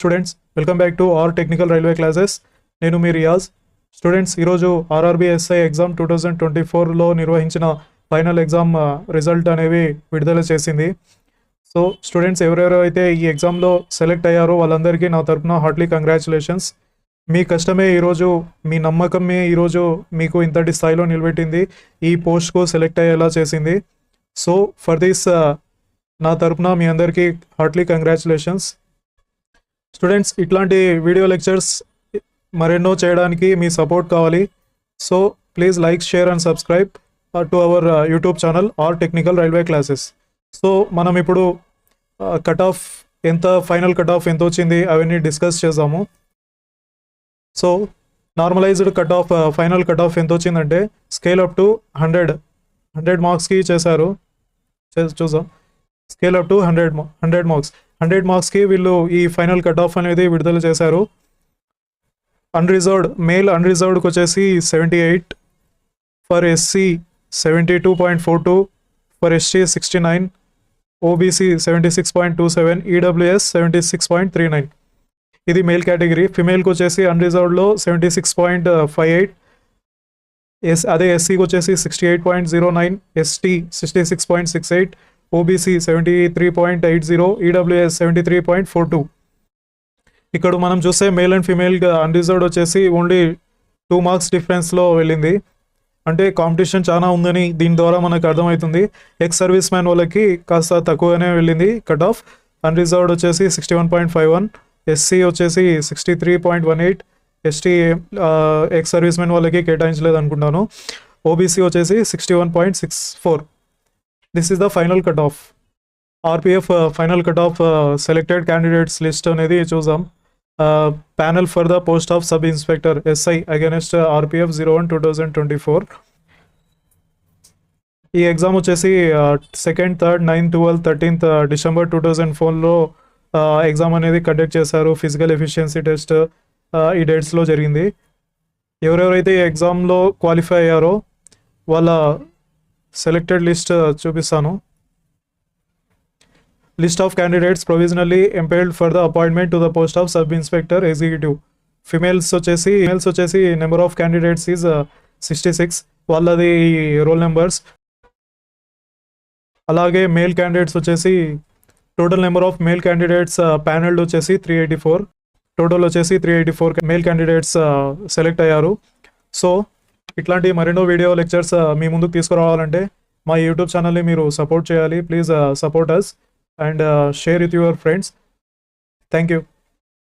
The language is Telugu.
Students welcome back to R technical railway classes. నేను మీ రియాజ్. స్టూడెంట్స్ ఈరోజు ఆర్ఆర్బీ ఎస్ఐ ఎగ్జామ్ 2024లో నిర్వహించిన ఫైనల్ ఎగ్జామ్ రిజల్ట్ అనేవి విడుదల చేసింది. సో స్టూడెంట్స్ ఎవరెవరు అయితే ఈ ఎగ్జామ్లో సెలెక్ట్ అయ్యారో వాళ్ళందరికీ నా తరపున హార్ట్లీ కంగ్రాచులేషన్స్. మీ కష్టమే ఈరోజు, మీ నమ్మకమే ఈరోజు మీకు ఇంతటి స్థాయిలో నిలబెట్టింది, ఈ పోస్ట్కు సెలెక్ట్ అయ్యేలా చేసింది. సో ఫర్ దిస్ నా తరపున మీ అందరికీ హార్ట్లీ కంగ్రాచులేషన్స్. స్టూడెంట్స్ ఇట్లాంటి వీడియో లెక్చర్స్ మరెన్నో చేయడానికి మీ సపోర్ట్ కావాలి. So please like, share and subscribe to our YouTube channel R technical railway classes. So మనం ఇప్పుడు కట్ ఆఫ్ ఎంత, ఫైనల్ కట్ ఆఫ్ ఎంత వచ్చింది అవన్నీ డిస్కస్ చేద్దాము. So normalised cut off, final cut off ఎంత వచ్చిందంటే స్కేల్ అప్ టు 100 మార్క్స్కి చేశారు. చూద్దాం. స్కేల్ అప్ టు 100 మార్క్స్, 100 మార్క్స్కి వీళ్ళు ఈ ఫైనల్ కట్ ఆఫ్ అనేది విడుదల చేశారు. అన్రిజర్వ్డ్, మేల్ అన్రిజర్వ్డ్కి వచ్చేసి 78, for SC 72.42, for ST 69, OBC 76.27, EWS 76.39. ఇది మేల్ కేటగిరీ. ఫిమేల్కి వచ్చేసి అన్రిజర్వ్డ్లో 76.58, అదే ఎస్సీకి వచ్చేసి 68.09, ఎస్టీ 66.68, ఓబీసీ 73.80, ఈడబ్ల్యూఎస్ 73.42. ఇక్కడ మనం చూస్తే మేల్ అండ్ ఫీమేల్ అన్రిజర్వ్డ్ వచ్చేసి ఓన్లీ 2 మార్క్స్ డిఫరెన్స్లో వెళ్ళింది. అంటే కాంపిటీషన్ చాలా ఉందని దీని ద్వారా మనకు అర్థమవుతుంది. ఎక్స్ సర్వీస్ మ్యాన్ వాళ్ళకి కాస్త తక్కువగానే వెళ్ళింది కట్ ఆఫ్. అన్రిజర్వ్డ్ వచ్చేసి 61.51, ఎస్సీ వచ్చేసి 63.18, ఎస్టీ ఎక్స్ సర్వీస్ మ్యాన్ వాళ్ళకి కేటాయించలేదు అనుకుంటాను. ఓబీసీ వచ్చేసి 61.64. This is the final cut of. RPF final cut of selected candidates list అనేది చూద్దాం. Panel for the post of sub inspector SI against RPF 01/2024. ఈ ఎగ్జామ్ వచ్చేసి 2nd, 3rd, 9th, 12th, 13th December 2004లో ఎగ్జామ్ అనేది కండక్ట్ చేశారు. ఫిజికల్ ఎఫిషియన్సీ టెస్ట్ ఈ డేట్స్లో జరిగింది. ఎవరెవరైతే ఈ ఎగ్జామ్లో క్వాలిఫై అయ్యారో వాళ్ళ సెలెక్టెడ్ లిస్ట్ చూపిస్తాను. List of candidates provisionally empanelled for the appointment to the post of sub inspector executive. Females వచ్చేసి నెంబర్ ఆఫ్ క్యాండిడేట్స్ ఈజ్ 66, వాళ్ళది రోల్ నెంబర్స్. అలాగే మేల్ క్యాండిడేట్స్ వచ్చేసి total number of male candidates panelled వచ్చేసి 384, టోటల్ వచ్చేసి 384 మేల్ క్యాండిడేట్స్ సెలెక్ట్ అయ్యారు. సో ఇట్లాంటి మరెన్నో వీడియో లెక్చర్స్ మీ ముందుకు తీసుకురావాలంటే మా యూట్యూబ్ ఛానల్ని మీరు సపోర్ట్ చేయాలి. Please support us and share with your friends. Thank you.